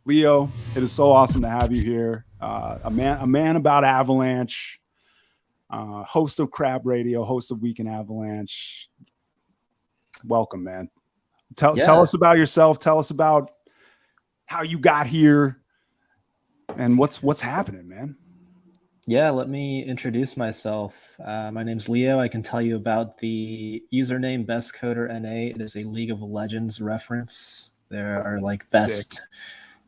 Leo, it is so awesome to have you here. A man about Avalanche, host of Crabradio, host of Week in Avalanche. Welcome, man. Tell us about yourself. Tell us about how you got here and what's happening, man. Yeah, let me introduce myself. My name's Leo. I can tell you about the username BestCoderNA. It is a League of Legends reference. There are like best,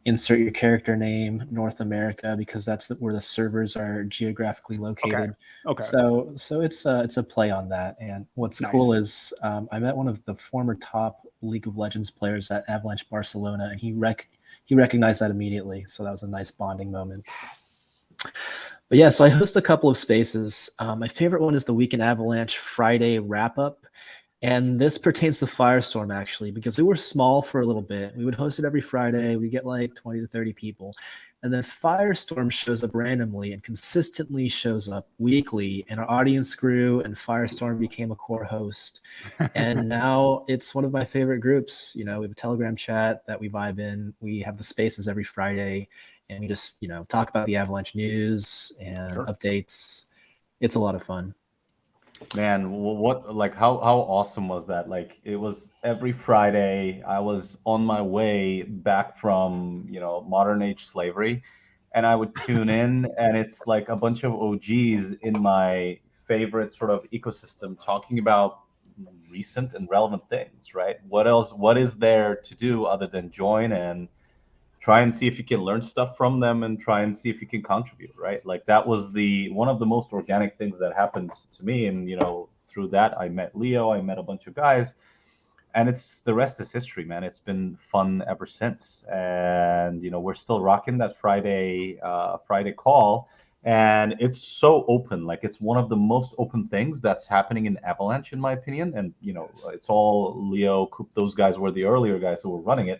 insert your character name, North America, because that's where the servers are geographically located. Okay. So it's a play on that. And what's cool is I met one of the former top League of Legends players at Avalanche Barcelona, and he recognized that immediately. So that was a nice bonding moment. Yes. But yeah, so I host a couple of spaces. My favorite one is the Week in Avalanche Friday wrap-up. And this pertains to Firestorm, actually, because we were small for a little bit. We would host it every Friday. We get like 20 to 30 people. And then Firestorm shows up randomly and consistently shows up weekly. And our audience grew, and Firestorm became a core host. And now it's one of my favorite groups. You know, we have a Telegram chat that we vibe in. We have the spaces every Friday. And we just, talk about the Avalanche news and updates. It's a lot of fun. Man, how awesome was that? Like, it was every Friday. I was on my way back from, modern age slavery, and I would tune in, and it's like a bunch of OGs in my favorite sort of ecosystem talking about recent and relevant things, right? What is there to do other than join and try and see if you can learn stuff from them and try and see if you can contribute, right? Like, that was one of the most organic things that happens to me. And, through that, I met Leo, I met a bunch of guys, and the rest is history, man. It's been fun ever since. And, we're still rocking that Friday call. And it's so open. Like, it's one of the most open things that's happening in Avalanche, in my opinion. And, it's all Leo, Coop, those guys were the earlier guys who were running it.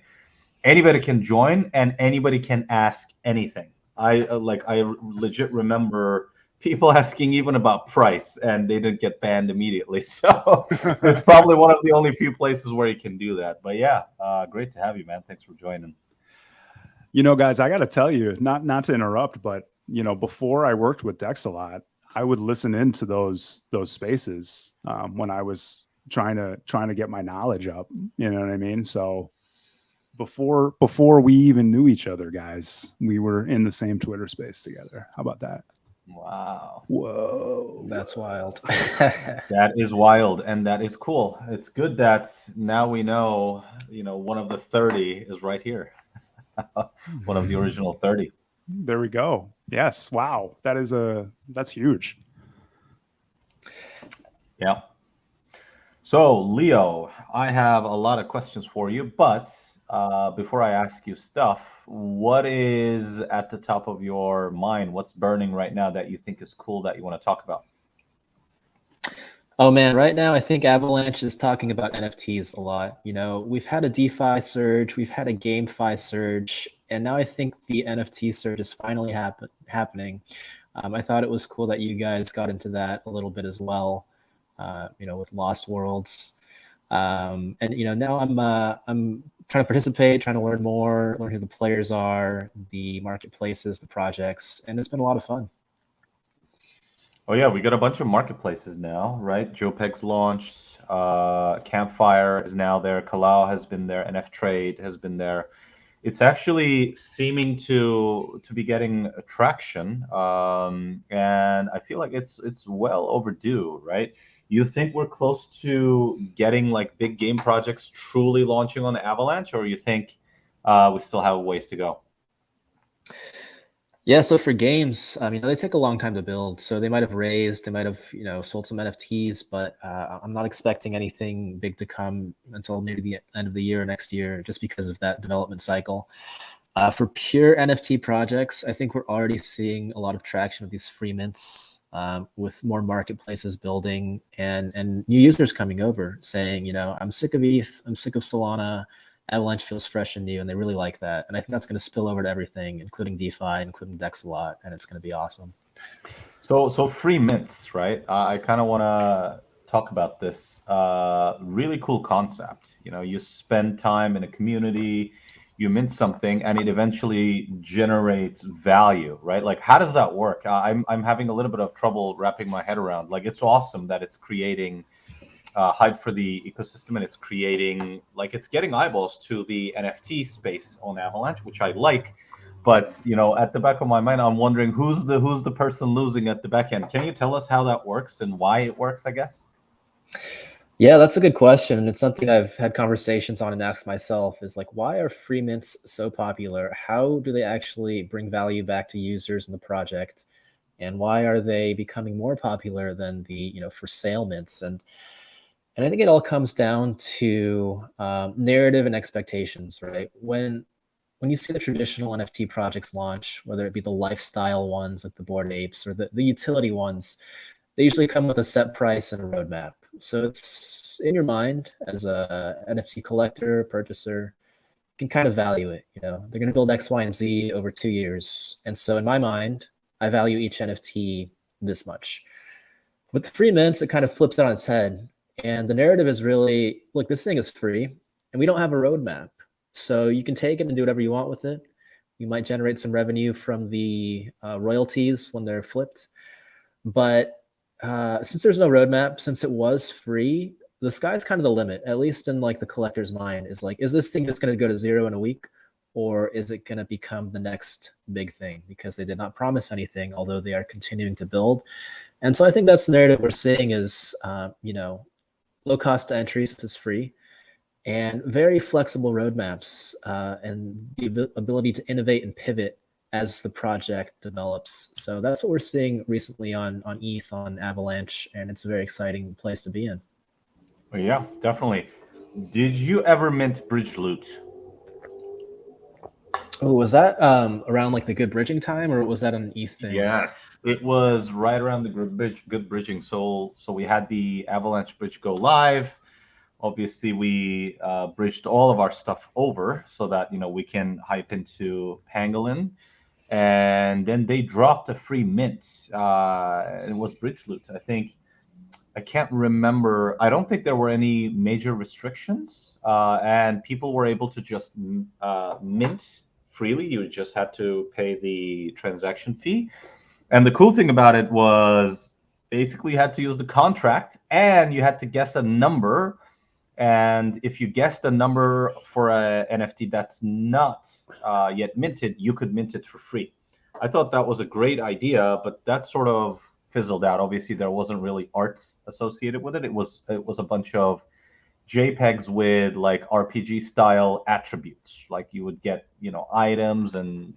Anybody can join and anybody can ask anything. I legit remember people asking even about price, and they didn't get banned immediately. So it's probably one of the only few places where you can do that. But yeah, great to have you, man. Thanks for joining. Guys, I got to tell you, not to interrupt, but before I worked with Dex a lot, I would listen into those spaces when I was trying to get my knowledge up. You know what I mean? So before we even knew each other, guys, we were in the same Twitter space together. How about that? Wow. Whoa. That's wild. That is wild, and that is cool. It's good that now we know, one of the 30 is right here. One of the original 30. There we go. Yes. Wow. That's huge. Yeah. So, Leo, I have a lot of questions for you, but before I ask you stuff, what is at the top of your mind? What's burning right now that you think is cool that you want to talk about? Oh man, right now I think Avalanche is talking about NFTs a lot. We've had a DeFi surge, we've had a GameFi surge, and now I think the NFT surge is finally happening. I thought it was cool that you guys got into that a little bit as well, with Lost Worlds. And now I'm trying to participate, trying to learn more, learn who the players are, the marketplaces, the projects, and it's been a lot of fun. Oh yeah, we got a bunch of marketplaces now, right? JPEG's launched, Campfire is now there, Kalau has been there, NF Trade has been there. It's actually seeming to be getting traction, and I feel like it's well overdue, right? You think we're close to getting like big game projects truly launching on the Avalanche, or you think we still have a ways to go? Yeah, so for games, they take a long time to build. So they might have raised, they might have, sold some NFTs, but I'm not expecting anything big to come until maybe the end of the year or next year, just because of that development cycle. For pure NFT projects, I think we're already seeing a lot of traction with these free mints, with more marketplaces building and new users coming over saying, I'm sick of ETH, I'm sick of Solana, Avalanche feels fresh and new, and they really like that. And I think that's going to spill over to everything, including DeFi, including DEX a lot, and it's going to be awesome. So free mints, right? I kind of want to talk about this really cool concept. You spend time in a community, you mint something and it eventually generates value, right? Like, how does that work? I'm having a little bit of trouble wrapping my head around. Like, it's awesome that it's creating hype for the ecosystem, and it's creating, like, it's getting eyeballs to the NFT space on Avalanche, which I like. But at the back of my mind, I'm wondering who's the person losing at the back end. Can you tell us how that works and why it works, I guess? Yeah, that's a good question. And it's something I've had conversations on and asked myself is like, why are free mints so popular? How do they actually bring value back to users in the project? And why are they becoming more popular than the, for sale mints? And I think it all comes down to narrative and expectations, right? When you see the traditional NFT projects launch, whether it be the lifestyle ones like the Bored Apes or the utility ones, they usually come with a set price and a roadmap. So it's in your mind as a NFT collector, purchaser, you can kind of value it. They're going to build X, Y, and Z over 2 years. And so in my mind, I value each NFT this much. With the free mints, it kind of flips it on its head. And the narrative is really, look, this thing is free and we don't have a roadmap. So you can take it and do whatever you want with it. You might generate some revenue from the royalties when they're flipped. But since there's no roadmap, since it was free, the sky's kind of the limit, at least in like the collector's mind, is like, is this thing just going to go to zero in a week? Or is it going to become the next big thing? Because they did not promise anything, although they are continuing to build. And so I think that's the narrative we're seeing is, low cost to entry since it's free, and very flexible roadmaps and the ability to innovate and pivot as the project develops. So that's what we're seeing recently on ETH, on Avalanche, and it's a very exciting place to be in. Well, yeah, definitely. Did you ever mint bridge loot? Oh, was that around like the good bridging time, or was that an ETH thing? Yes, it was right around the good bridging. So we had the Avalanche bridge go live. Obviously, we bridged all of our stuff over so that we can hype into Pangolin, and then they dropped a free mint. It was bridge loot. I can't remember. I don't think there were any major restrictions, and people were able to just mint freely. You just had to pay the transaction fee. And the cool thing about it was basically you had to use the contract and you had to guess a number. And if you guessed a number for a NFT that's not yet minted, you could mint it for free. I thought that was a great idea, but that sort of fizzled out. Obviously, there wasn't really art associated with it. It was a bunch of JPEGs with like RPG style attributes. Like you would get items and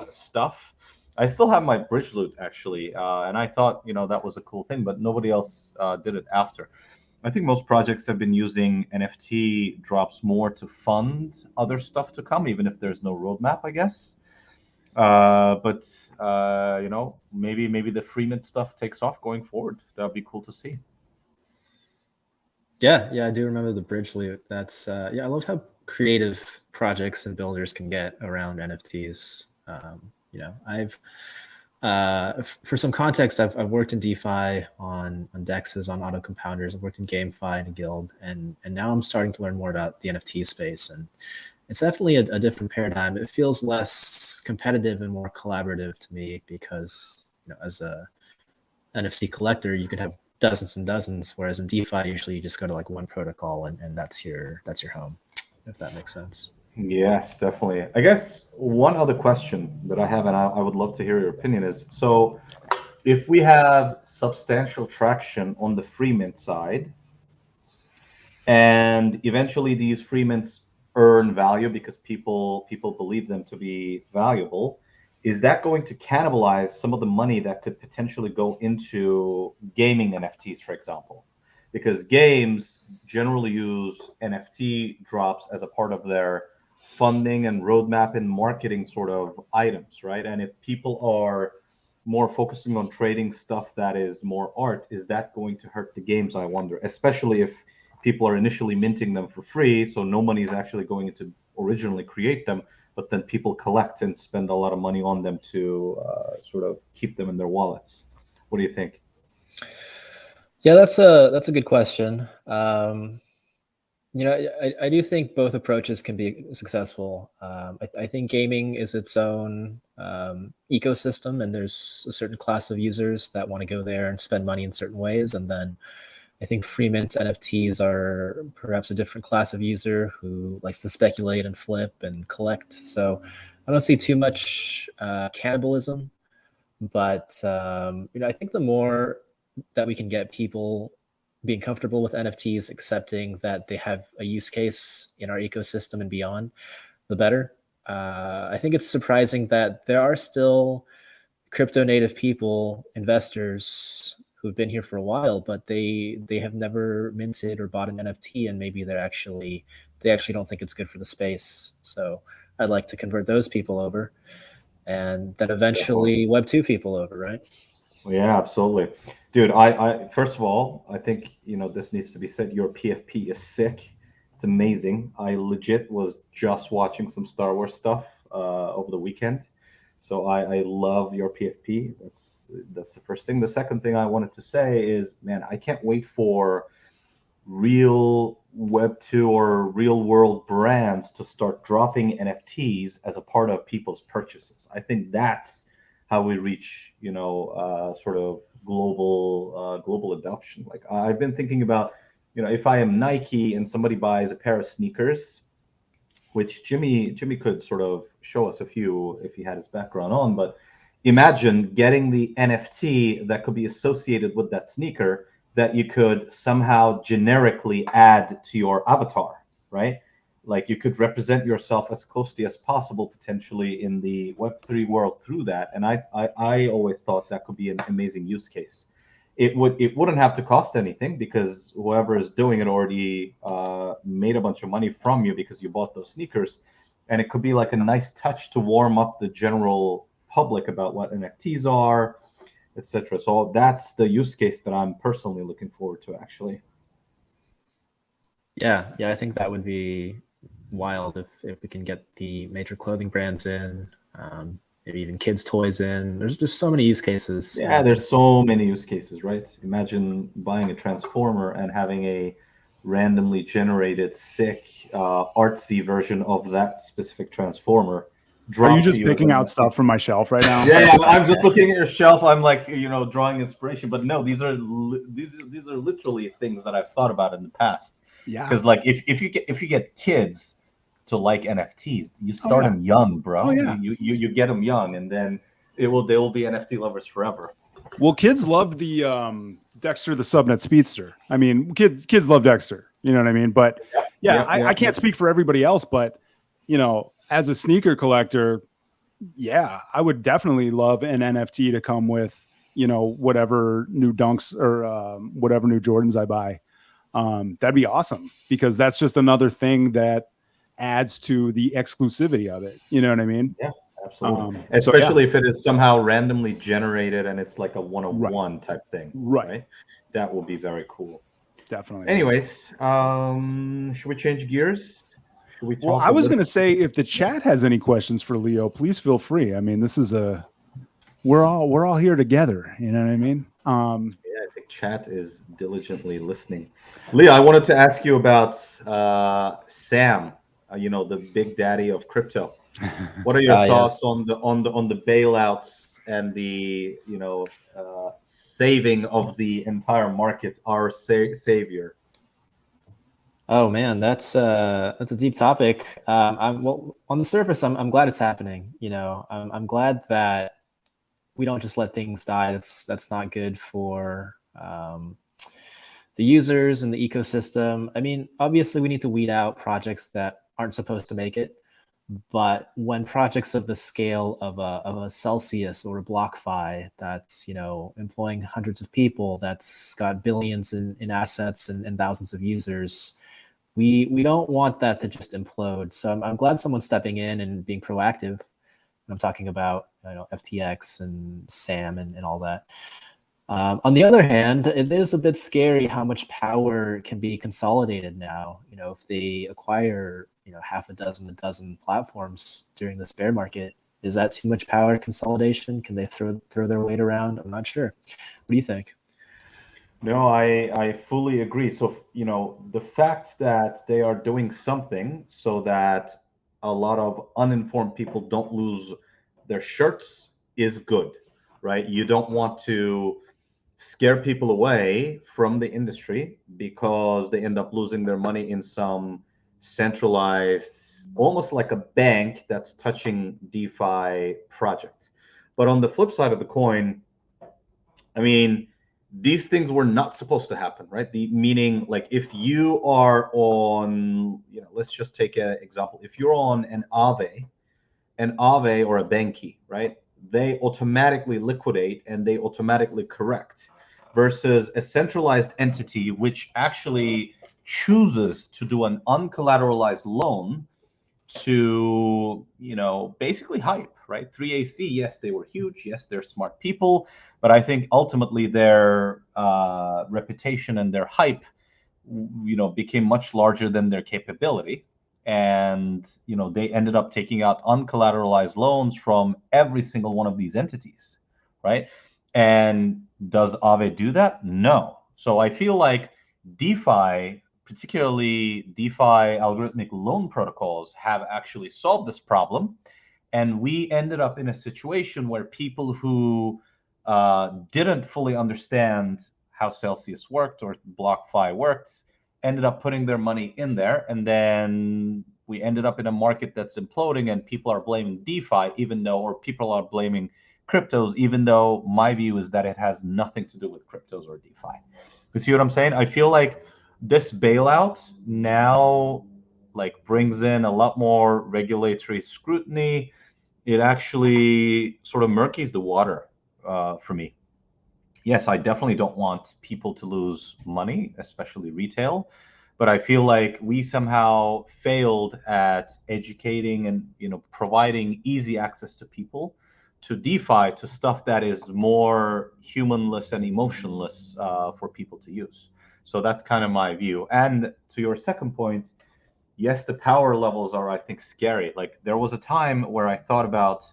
stuff. I still have my bridge loot actually, and I thought that was a cool thing, but nobody else did it after. I think most projects have been using NFT drops more to fund other stuff to come, even if there's no roadmap, I guess. But maybe the free mint stuff takes off going forward. That'd be cool to see. Yeah, I do remember the bridge loot. That's I love how creative projects and builders can get around NFTs. I've for some context, I've worked in DeFi on dexes, on auto compounders. I've worked in GameFi and a guild, and now I'm starting to learn more about the NFT space, and it's definitely a different paradigm. It feels less competitive and more collaborative to me because as a NFT collector, you could have dozens and dozens, whereas in DeFi, usually you just go to like one protocol and that's your home, if that makes sense. Yes, definitely. I guess one other question that I have, and I would love to hear your opinion, is so if we have substantial traction on the free mint side, and eventually these free mints earn value because people believe them to be valuable, is that going to cannibalize some of the money that could potentially go into gaming NFTs, for example? Because games generally use NFT drops as a part of their funding and roadmap and marketing sort of items, right? And if people are more focusing on trading stuff that is more art, is that going to hurt the games, I wonder? Especially if people are initially minting them for free, so no money is actually going into originally create them, but then people collect and spend a lot of money on them to sort of keep them in their wallets. What do you think? Yeah, that's a good question. I do think both approaches can be successful. I think gaming is its own ecosystem, and there's a certain class of users that want to go there and spend money in certain ways. And then I think free mint NFTs are perhaps a different class of user who likes to speculate and flip and collect. So I don't see too much cannibalism, but I think the more that we can get people being comfortable with NFTs, accepting that they have a use case in our ecosystem and beyond, the better. I think it's surprising that there are still crypto native people, investors who've been here for a while, but they have never minted or bought an NFT, and maybe they actually don't think it's good for the space. So I'd like to convert those people over, and then eventually Web2 people over, right? Yeah, absolutely. Dude, I first of all, I think, this needs to be said. Your PFP is sick. It's amazing. I legit was just watching some Star Wars stuff over the weekend. So I love your PFP. That's the first thing. The second thing I wanted to say is, man, I can't wait for real Web2 or real world brands to start dropping NFTs as a part of people's purchases. I think that's how we reach, sort of global adoption. Like, I've been thinking about, if I am Nike and somebody buys a pair of sneakers, which Jimmy could sort of show us a few if he had his background on, but imagine getting the NFT that could be associated with that sneaker that you could somehow generically add to your avatar, right? Like, you could represent yourself as closely as possible potentially in the Web3 world through that. And I always thought that could be an amazing use case. It wouldn't have to cost anything, because whoever is doing it already made a bunch of money from you because you bought those sneakers. And it could be like a nice touch to warm up the general public about what NFTs are, etc. So that's the use case that I'm personally looking forward to, actually. Yeah, I think that would be wild if we can get the major clothing brands in, maybe even kids' toys in. There's just so many use cases. Yeah, there's so many use cases, right? Imagine buying a transformer and having a randomly generated sick artsy version of that specific transformer. Are you just picking out stuff from my shelf right now? Yeah, I'm just looking at your shelf. I'm like, drawing inspiration. But no, these are literally things that I've thought about in the past. Yeah, because like if you get kids to like NFTs, you start them young, bro. Oh, yeah. You get them young, and then they will be NFT lovers forever. Well, kids love the Dexter the Subnet Speedster. I mean, kids love Dexter. You know what I mean? But I can't speak for everybody else, but as a sneaker collector, I would definitely love an NFT to come with whatever new Dunks or whatever new Jordans I buy. That'd be awesome, because that's just another thing that adds to the exclusivity of it. You know what I mean? Yeah, absolutely. Especially if it is somehow randomly generated and it's like a one-of-one type thing. Right? That will be very cool. Definitely. Anyways, should we change gears? Should we talk? Well, I was going to say, if the chat has any questions for Leo, please feel free. I mean, this is we're all here together. You know what I mean? I think chat is diligently listening. Leo, I wanted to ask you about Sam, the big daddy of crypto. What are your thoughts on the bailouts and the saving of the entire market, our savior? Oh man, that's a deep topic. Well, on the surface, I'm glad it's happening. I'm glad that we don't just let things die. That's not good for the users and the ecosystem. I mean, obviously, we need to weed out projects that aren't supposed to make it. But when projects of the scale of a Celsius or a BlockFi that's employing hundreds of people, that's got billions in assets and thousands of users, we don't want that to just implode. So I'm glad someone's stepping in and being proactive. I'm talking about FTX and SAM and all that. On the other hand, it is a bit scary how much power can be consolidated now. If they acquire half a dozen platforms during this bear market, is that too much power consolidation? Can they throw their weight around? I'm not sure. What do you think? No, I fully agree. So, the fact that they are doing something so that a lot of uninformed people don't lose their shirts is good, right? You don't want to scare people away from the industry because they end up losing their money in some centralized, almost like a bank that's touching DeFi project. But on the flip side of the coin, I mean, these things were not supposed to happen, right? The meaning, like, if you are on, let's just take an example. If you're on an Aave or a Benki, right? They automatically liquidate and they automatically correct, versus a centralized entity which actually chooses to do an uncollateralized loan to, basically hype, right? 3AC, yes, they were huge, yes, they're smart people, but I think ultimately their reputation and their hype, became much larger than their capability. And they ended up taking out uncollateralized loans from every single one of these entities, right? And does Aave do that? No. So I feel like DeFi, particularly DeFi algorithmic loan protocols, have actually solved this problem. And we ended up in a situation where people who didn't fully understand how Celsius worked or BlockFi worked ended up putting their money in there. And then we ended up in a market that's imploding, and people are blaming DeFi, or people are blaming cryptos, even though my view is that it has nothing to do with cryptos or DeFi. You see what I'm saying? I feel like this bailout now brings in a lot more regulatory scrutiny. It actually sort of murkies the water for me. Yes, I definitely don't want people to lose money, especially retail, but I feel like we somehow failed at educating and providing easy access to people to DeFi, to stuff that is more humanless and emotionless for people to use. So that's kind of my view. And to your second point, yes, the power levels are, I think, scary. Like, there was a time where I thought about,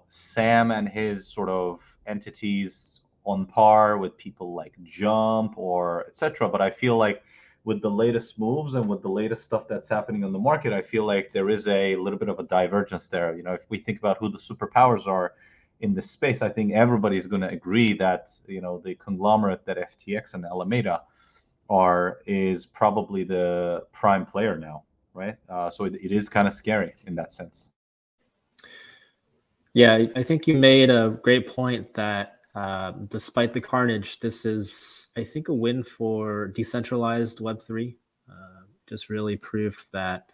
Sam and his sort of entities on par with people like Jump or etc. But I feel like with the latest moves and with the latest stuff that's happening on the market, I feel like there is a little bit of a divergence there. If we think about who the superpowers are in this space, I think everybody's going to agree that the conglomerate that FTX and Alameda is probably the prime player now, right? So it is kind of scary in that sense. Yeah, I think you made a great point that despite the carnage, this is, I think, a win for decentralized Web3. Just really proved that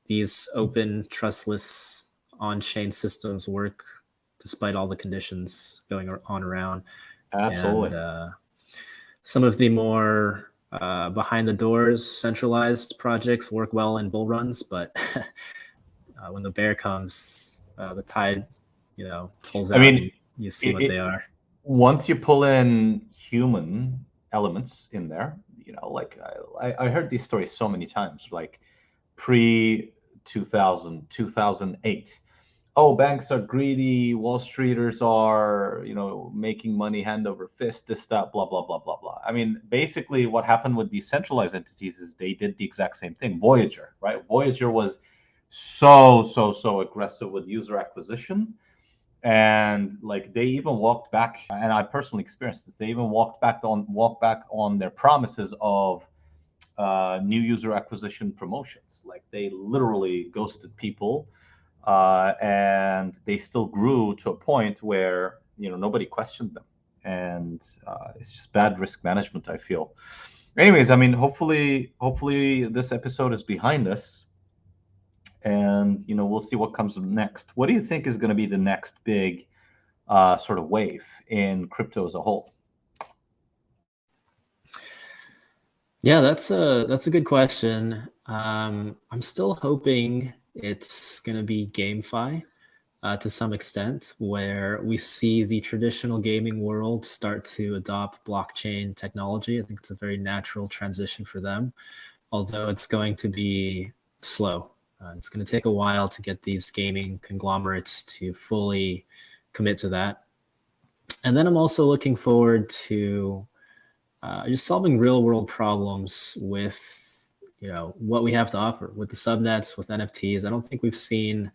these open, trustless, on-chain systems work despite all the conditions going on around. Absolutely. And some of the more behind the doors, centralized projects work well in bull runs, but when the bear comes, the tide pulls out. I mean, you see what they are. Once you pull in human elements in there, like I heard these stories so many times, like pre 2000, 2008. Oh, banks are greedy, Wall Streeters are, making money hand over fist, this, that, blah, blah, blah, blah, blah. I mean, basically what happened with decentralized entities is they did the exact same thing. Voyager, right? Voyager was so aggressive with user acquisition. And they even walked back, and I personally experienced this. They even walked back on their promises of new user acquisition promotions. Like, they literally ghosted people, and they still grew to a point where nobody questioned them, and it's just bad risk management, I feel. Anyways, I mean, hopefully this episode is behind us, and we'll see what comes next. What do you think is going to be the next big sort of wave in crypto as a whole? Yeah, that's a good question. I'm still hoping it's going to be GameFi to some extent, where we see the traditional gaming world start to adopt blockchain technology. I think it's a very natural transition for them, although it's going to be slow. It's going to take a while to get these gaming conglomerates to fully commit to that. And then I'm also looking forward to just solving real world problems with what we have to offer with the subnets, with NFTs. I don't think we've seen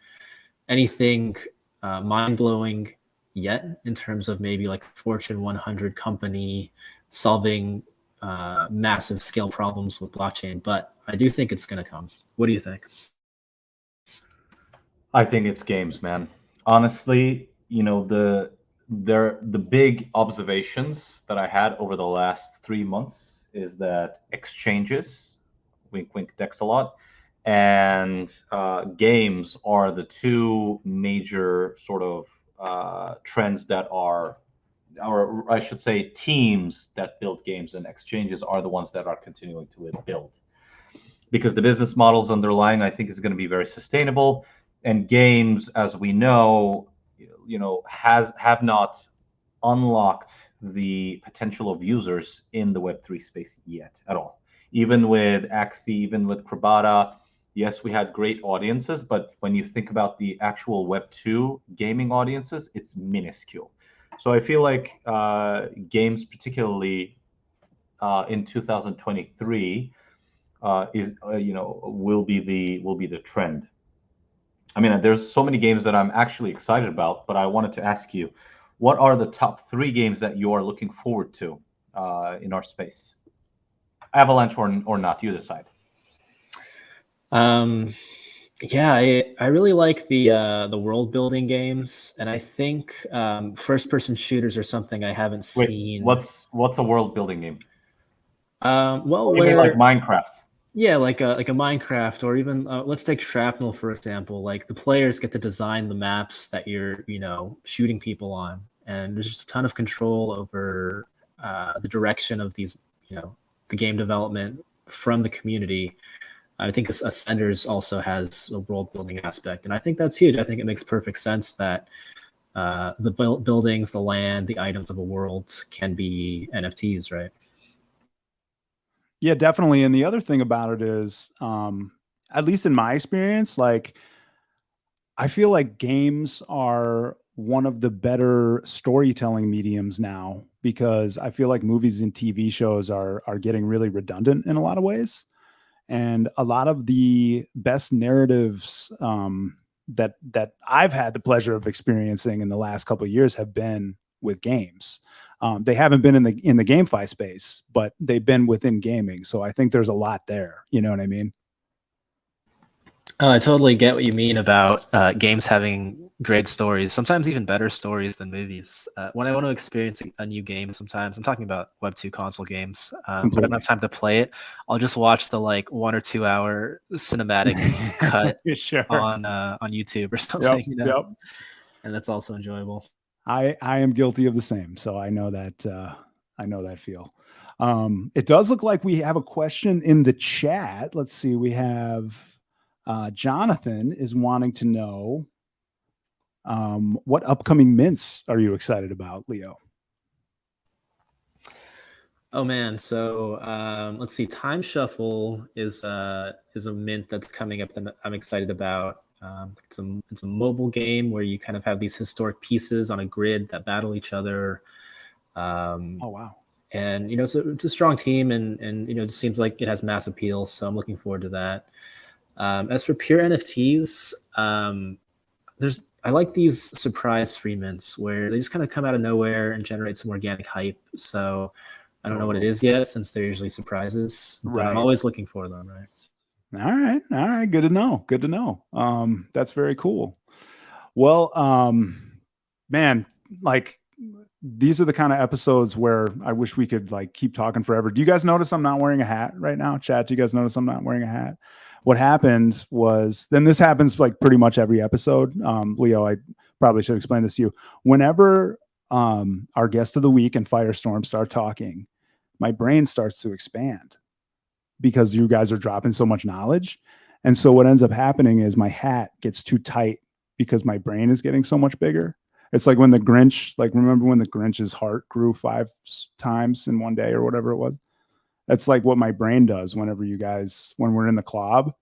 anything mind blowing yet in terms of maybe like a Fortune 100 company solving massive scale problems with blockchain, but I do think it's going to come. What do you think? I think it's games, man. Honestly, the big observations that I had over the last 3 months is that exchanges, wink wink Dexalot, and games are the two major sort of trends that are, or I should say, teams that build games, and exchanges are the ones that are continuing to build, because the business models underlying, I think, is going to be very sustainable. And games, as we know, have not unlocked the potential of users in the Web3 space yet at all. Even with Axie, even with Crabradio, yes, we had great audiences, but when you think about the actual Web2 gaming audiences, it's minuscule. So I feel like games, particularly in 2023, will be the trend. I mean, there's so many games that I'm actually excited about, but I wanted to ask you, what are the top 3 games that you are looking forward to in our space? Avalanche or not, you decide. Yeah, I really like the world building games, and I think first person shooters are something I haven't seen. What's a world building game? Well, you mean like Minecraft? Yeah, like a Minecraft, or even let's take Shrapnel for example. Like the players get to design the maps that you're shooting people on, and there's just a ton of control over the direction of these the game development from the community. I think Ascenders also has a world building aspect, and I think that's huge. I think it makes perfect sense that the buildings, the land, the items of a world can be NFTs, right? Yeah, definitely. And the other thing about it is, at least in my experience, like I feel like games are one of the better storytelling mediums now, because I feel like movies and TV shows are getting really redundant in a lot of ways. And a lot of the best narratives that I've had the pleasure of experiencing in the last couple of years have been with games. They haven't been in the GameFi space, but they've been within gaming. So I think there's a lot there. You know what I mean? I totally get what you mean about games having great stories, sometimes even better stories than movies. When I want to experience a new game, sometimes I'm talking about Web2 console games, but I don't have time to play it. I'll just watch the 1 or 2 hour cinematic cut Sure. on YouTube or something. Yep. And that's also enjoyable. I am guilty of the same, so I know that feel. It does look like we have a question in the chat. Let's see. We have Jonathan is wanting to know what upcoming mints are you excited about, Leo? Oh man, so let's see. Time Shuffle is a mint that's coming up that I'm excited about. It's a mobile game where you kind of have these historic pieces on a grid that battle each other. Oh wow! And it's a strong team, and it just seems like it has mass appeal. So I'm looking forward to that. As for pure NFTs, I like these surprise free mints where they just kind of come out of nowhere and generate some organic hype. So I don't know what it is yet, since they're usually surprises, but right. I'm always looking for them. Right. All right. Good to know. That's very cool. Well, man, like these are the kind of episodes where I wish we could keep talking forever. Do you guys notice I'm not wearing a hat right now? Chat, do you guys notice I'm not wearing a hat? What happened was, then this happens pretty much every episode. Leo, I probably should explain this to you. Whenever our guest of the week and Firestorm start talking, my brain starts to expand because you guys are dropping so much knowledge. And so what ends up happening is my hat gets too tight because my brain is getting so much bigger. It's like when the Grinch, remember when the Grinch's heart grew 5 times in one day or whatever it was? That's like what my brain does when we're in the CLOB.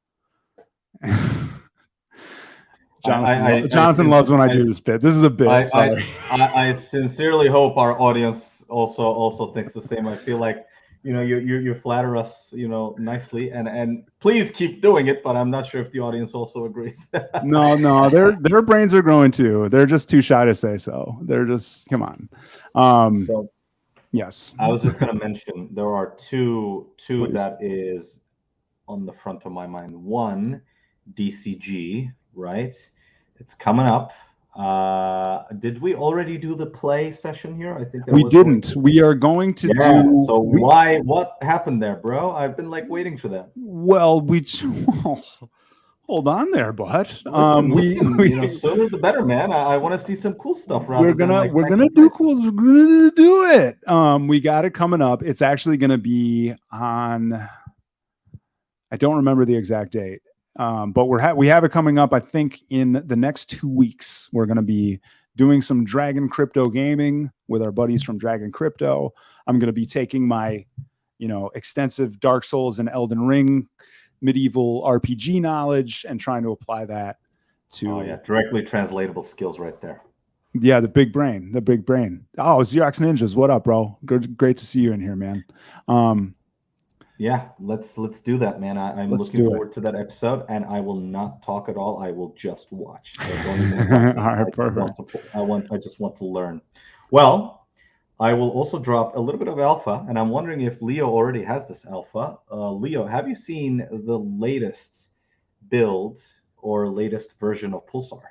Jonathan loves when I do this bit. This is a bit. I sincerely hope our audience also thinks the same. I feel like you flatter us, nicely, and please keep doing it. But I'm not sure if the audience also agrees. No, their brains are growing too. They're just too shy to say so. They're just come on. So Yes, I was just gonna mention there are two please. that is on the front of my mind. One, DCG, right? It's coming up. Did we already do the play session here? I think that We was going didn't. We are going to Yeah. do. So what happened there, bro? I've been like waiting for that. Well, hold on there, bud. Listen, sooner the better, man. I want to see some cool stuff. We're gonna do cool. We're gonna do it. We got it coming up. It's actually gonna be on. I don't remember the exact date, but we have it coming up. I think in the next 2 weeks, we're gonna be doing some Dragon Crypto gaming with our buddies from Dragon Crypto. I'm gonna be taking my, extensive Dark Souls and Elden Ring medieval RPG knowledge and trying to apply that to directly translatable skills right there. Yeah, the big brain. Oh, Xerox Ninjas, what up, bro? Great to see you in here, man. Yeah, let's do that, man. I'm looking forward to that episode, and I will not talk at all. I will just watch. So don't even all right, perfect. I just want to learn. Well, I will also drop a little bit of alpha, and I'm wondering if Leo already has this alpha. Leo, have you seen the latest build or latest version of Pulsar?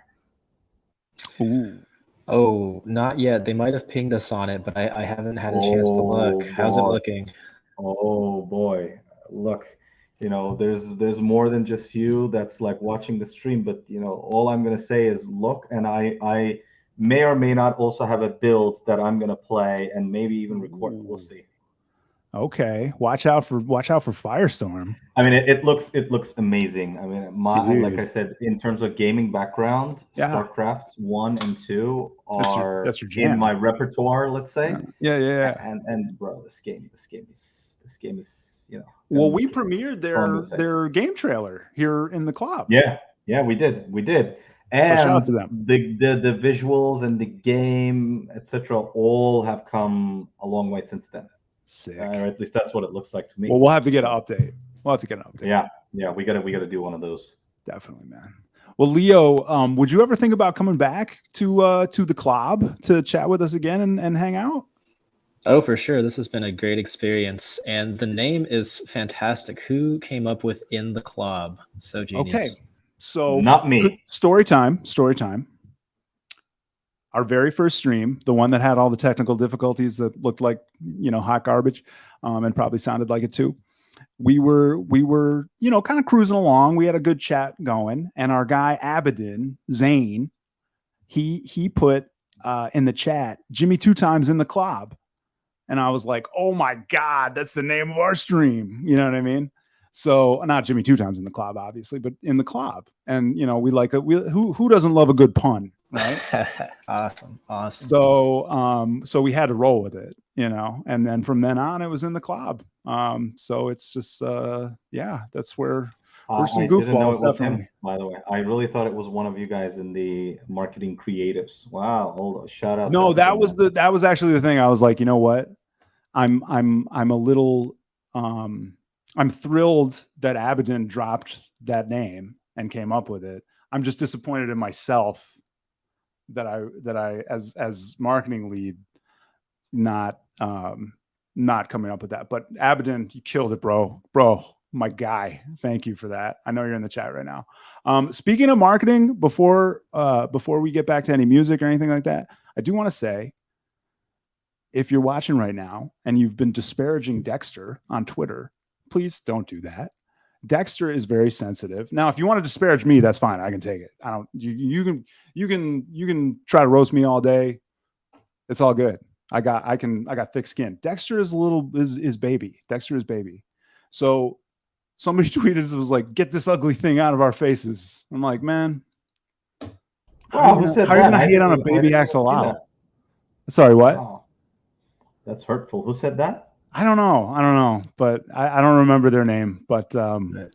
Ooh. Oh, not yet. They might have pinged us on it, but I haven't had a chance to look. How's it looking? Oh boy, look, there's more than just you that's like watching the stream, but all I'm gonna say is look, and I may or may not also have a build that I'm gonna play and maybe even record. We'll see. Okay, watch out for Firestorm. I mean, it looks amazing. I mean, like I said, in terms of gaming background, StarCrafts 1 and 2 are that's your jam. in my repertoire. Let's say. Yeah. And bro, this game is Well, we premiered their game trailer here in the club. Yeah, we did. And so shout out to them. The visuals and the game, etc., all have come a long way since then. Sick. Or at least that's what it looks like to me. Well, we'll have to get an update. Yeah, we gotta do one of those. Definitely, man. Well, Leo, would you ever think about coming back to the CLOB to chat with us again and hang out? Oh, for sure. This has been a great experience, and the name is fantastic. Who came up with In the CLOB? So genius. Okay, so not me. Story time. Our very first stream, the one that had all the technical difficulties that looked like hot garbage, and probably sounded like it too. We were kind of cruising along. We had a good chat going, and our guy Abedin Zane, he put in the chat Jimmy 2 times in the CLOB. And I was like, oh my God, that's the name of our stream. You know what I mean? So not Jimmy 2 times in the CLOB, obviously, but in the CLOB. And, we like it. Who doesn't love a good pun, right? Awesome. So we had to roll with it, and then from then on, it was in the CLOB. So it's just, that's where there's some goofballs, definitely. By the way, I really thought it was one of you guys in the marketing creatives. Wow. Hold on. Shout out. No, that was actually the thing. I was like, you know what? I'm a little, I'm thrilled that Abedin dropped that name and came up with it. I'm just disappointed in myself that I as marketing lead, not coming up with that. But Abedin, you killed it, bro, my guy. Thank you for that. I know you're in the chat right now. Speaking of marketing, before we get back to any music or anything like that, I do want to say, if you're watching right now and you've been disparaging Dexter on Twitter, please don't do that. Dexter is very sensitive. Now, if you want to disparage me, that's fine. I can take it. I don't. You can try to roast me all day. It's all good. I got thick skin. Dexter is is baby. Dexter is baby. So somebody tweeted, it was like, get this ugly thing out of our faces. I'm like, man, how are you gonna hate on a baby Axolotl? Sorry, what? Oh, that's hurtful. Who said that? I don't know, but I don't remember their name. But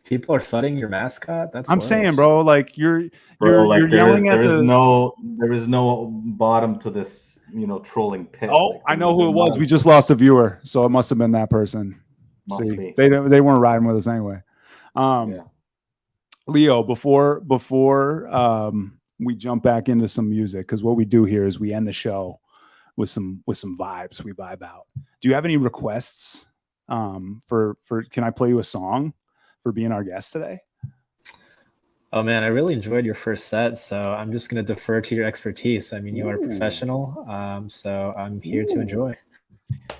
people are fudding your mascot. I'm saying, bro, like you're yelling at there is no bottom to this, trolling pit. Oh, I know who it was. We just lost a viewer, so it must have been that person. Must See, be. they weren't riding with us anyway. Yeah. Leo, before we jump back into some music, because what we do here is we end the show with some vibes. We vibe out. Do you have any requests for can I play you a song for being our guest today? Oh man, I really enjoyed your first set, so I'm just going to defer to your expertise. I mean, you are a professional, so I'm here to enjoy.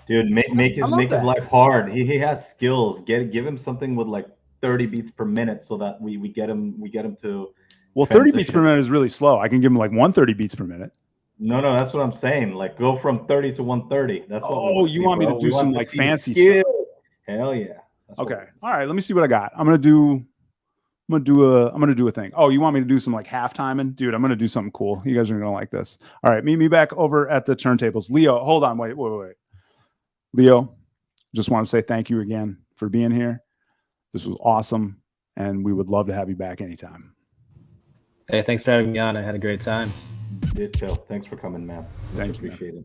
Dude, make I love his that. life hard. He has skills. Give him something with like 30 beats per minute so that we get him to. Well, 30 beats per transition. minute is really slow. I can give him like 130 beats per minute. No, that's what I'm saying. Like go from 30 to 130. That's what we want to see, you want me bro. to do We want some to like see fancy skill. stuff? Hell yeah. That's what we Okay. want to see. All right. Let me see what I got. I'm gonna do a thing. Oh, you want me to do some like halftiming? Dude, I'm gonna do something cool. You guys are gonna like this. All right, meet me back over at the turntables. Leo, hold on, wait. Leo, just want to say thank you again for being here. This was awesome, and we would love to have you back anytime. Hey, thanks for having me on. I had a great time. Did chill. Thanks for coming, man. Thank you, man. Appreciate it.